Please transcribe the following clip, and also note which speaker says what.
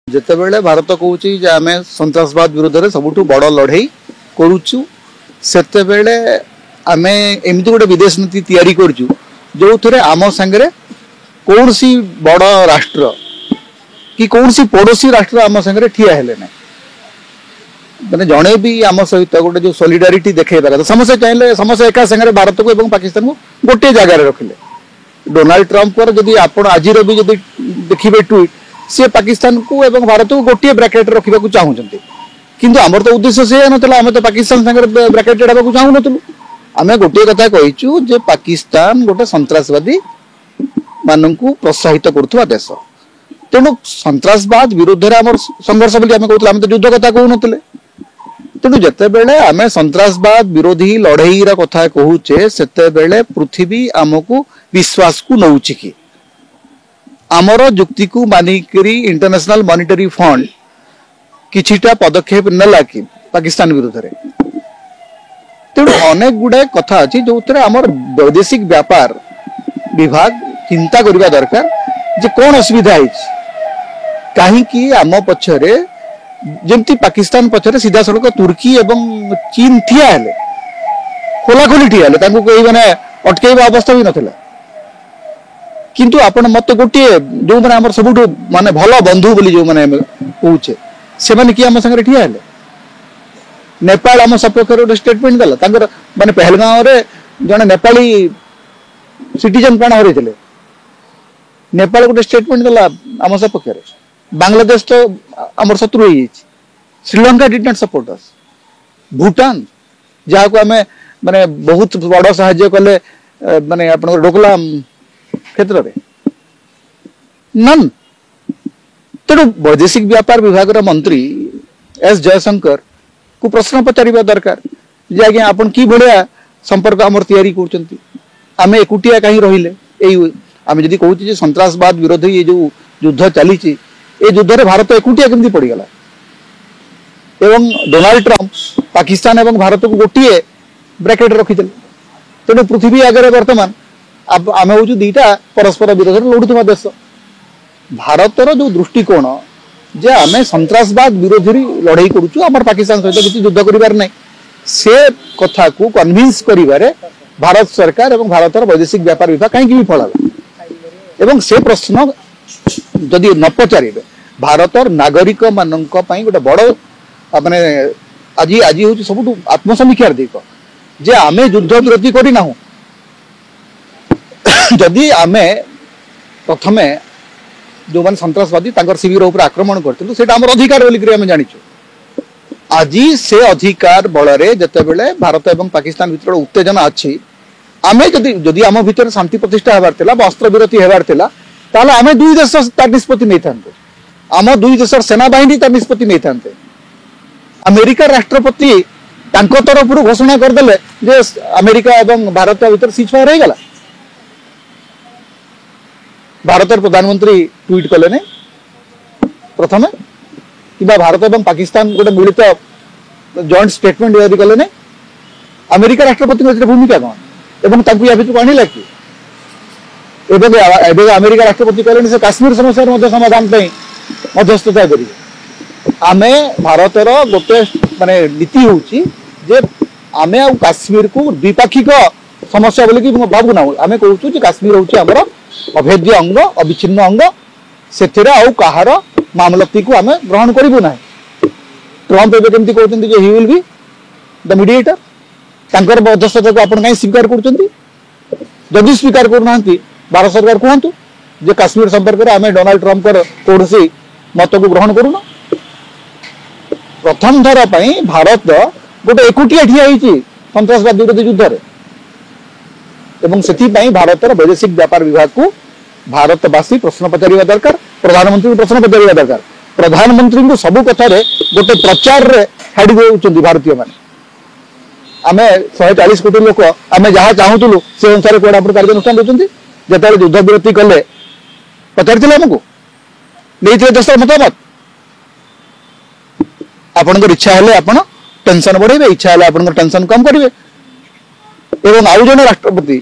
Speaker 1: ଯେତେବେଳେ ଭାରତ କହୁଛି ଯେ ଆମେ ସନ୍ତାସବାଦ ବିରୁଦ୍ଧରେ ସବୁଠୁ ବଡ଼ ଲଢ଼େଇ କରୁଛୁ ସେତେବେଳେ ଆମେ ଏମିତି ଗୋଟେ ବିଦେଶ ନୀତି ତିଆରି କରୁଛୁ ଯୋଉଥିରେ ଆମ ସାଙ୍ଗରେ କୌଣସି ବଡ଼ ରାଷ୍ଟ୍ର କି କୌଣସି ପଡ଼ୋଶୀ ରାଷ୍ଟ୍ର ଆମ ସାଙ୍ଗରେ ଠିଆ ହେଲେ ନାହିଁ। ମାନେ ଜଣେ ବି ଆମ ସହିତ ଗୋଟେ ଯୋଉ ସଲିଡାରିଟି ଦେଖେଇବା କଥା ସମସ୍ତେ ଚାହିଁଲେ ସମସ୍ତେ ଏକା ସାଙ୍ଗରେ ଭାରତକୁ ଏବଂ ପାକିସ୍ତାନକୁ ଗୋଟିଏ ଜାଗାରେ ରଖିଲେ। ଡୋନାଲ୍ଡ ଟ୍ରମ୍ପଙ୍କର ଯଦି ଆପଣ ଆଜିର ବି ଯଦି ଦେଖିବେ ଟ୍ୱିଟ୍ सी पाकिस्तान को एवं भारत को गोटे ब्राकेट रखा चाहूँगी किंतु आमर तो उद्देश्य से ना आम तो पाकिस्तान सागर ब्राकेट ढाक चाहूँ नु आम गोटे कथा कहीचु जे पाकिस्तान गोटे सन्त्रासवादी मान प्रोत्साहित करुवा देश तेणु सन्त्रासवाद विरुद्ध आम संघर्ष कहते आम तो युद्ध कथा कहून तेणु जिते बेले आम सन्त्रासवाद विरोधी लड़ईर कथा कहूचे से पृथ्वी आमको विश्वास को नौ कि आमर जुक्ति को मानिकरी इंटरनेशनल मॉनिटरी फंड किछिटा पदक्षेप नेला कि पाकिस्तान विरुद्ध रे तेणु अनेक गुड़ाए कथा अच्छी जो आमर वैदेशिक व्यापार विभाग चिंता करबा दरकार जे कौन असुविधा है कहीं आम पछरे जमती पाकिस्तान पछरे सीधा सड़क तुर्की एवं चीन ठिया हेले खोलाखोली ठिया हेले तांको कोई माने अटकेबा अवस्था भी नथिला किंतु आपण मत गोटे जो मैंने आम सब माने भल बंधु बोली जो मैंने कहे से मैंने कि आम संगे ठिया हेले नेपाल आम सपक्ष गोटे स्टेटमेंट देला माने पहलगांव रे जने नेपाली सिटीजन प्राण हरई नेपाल गोटे स्टेटमेंट देला आम सपक्ष बांग्लादेश तो आम शत्रु हो Sri Lanka did not support us Bhutan जहाँ को आम माने बहुत बड़ साहाय्य कले माने आप डोकलाम क्षेत्र में नन तेणु वैदेशिक व्यापार विभाग मंत्री एस जयशंकर को प्रश्न पचारिबा दरकार जे आज्ञा आपन की भलिया संपर्क आमर तैयारी करचंती आमे एकुटिया कहीं रहिले एई आमे जदी कहूची जे सन्त्रासवाद विरोधी ये जो युद्ध चली ए युद्ध रे भारत एकुटिया केमती पड़ी गला एवं डोनाल्ड ट्रम्प पाकिस्तान एवं भारत को गोटिए ब्रैकेट रखिथिले तेणु पृथ्वी आगे वर्तमान आम हूँ दीटा परस्पर विरोध लड़ुवा देश भारतर जो दृष्टिकोण जे आम सन्त्रासवाद विरोधी लड़ई करुचु आम पाकिस्तान सहित किसी युद्ध कर से कथा को कन्विंस करिवारे भारत सरकार एवं भारतर वैदेशिक व्यापार विभाग कहीं भी फल एवं से प्रश्न जदि न पचारे भारतर नागरिक मान गोटे बड़ माने आज आज हूँ सब आत्मसमीक्षार दिक जे आम युद्ध विरोधी करना जदि आमे प्रथमे जो मान सन्त्रासवादी शिविर उपर आक्रमण करथिलु सेटा हमर अधिकार बोलिक आमे जानिछु आज से अधिकार बलरे जतेबेले भारत एवं पाकिस्तान भीतर उत्तेजना अछि आमे जदि आम भीतर शांति प्रतिष्ठा हेबार थिला अस्त्र विरति हेबार थिला ताले आमे दुई देश तार निष्पत्ति नै थान्ते आम दुई देशर सेना बाहिनी तार निष्पत्ति नै थान्ते अमेरिका राष्ट्रपति तांको तरफरु घोषणा करदेले जे अमेरिका एवं भारत भीतर सीजफायर हे गला भारतर प्रधानमंत्री ट्वीट कले ने प्रथम कि भारत एवं पाकिस्तान गोटे मिलित जॉइंट स्टेटमेंट जारी कले ने अमेरिका राष्ट्रपति भूमिका कौन एवं या भितर आणला कि अमेरिका राष्ट्रपति कहले से काश्मीर समस्या समाधान मध्यस्थता करेंगे आमे भारतर गोटे माने नीति होची जे आमे आ काश्मीर को द्विपाक्षिक समस्या बोली भावु ना आमे कहूँ जे काश्मीर होची हमर अभेद्य अंग अविच्छिन्न अंग से कहार मामलती को आम ग्रहण करूँ ना ट्रम्प एवं कमी कहते he will be the mediator तांकर मध्यस्थता को आप स्वीकार करुँच स्वीकार करना भारत सरकार कहतु जे काश्मीर संपर्क में आम डोनाल्ड ट्रम्प कौन मत को ग्रहण करूना प्रथम थर भारत गोटे एकुटिया ठिया सन्त्रासवाद विरोधी युद्ध एवं से भारतर वैदेशिक व्यापार विभाग को भारतवासी प्रश्न पचारिबा दरकार प्रधानमंत्री प्रश्न पचारिबा दरकार प्रधानमंत्री को सब कथा गोटे प्रचार रे हाड़ी देउचंदी भारतीय माने आमे 140 कोटी लोक आमे जहाँ चाहूलु से अनुसार कोड़ा कार्यानुष्ठान देउचंदी जते युद्ध विरति कले पचारिथिले हमको नहीं देशर मतामत आपनकर इच्छा हेले आपण टेंशन बढ़ेबे इच्छा हेले आपनकर टेंशन कम करिवे एवं आउ जने राष्ट्रपति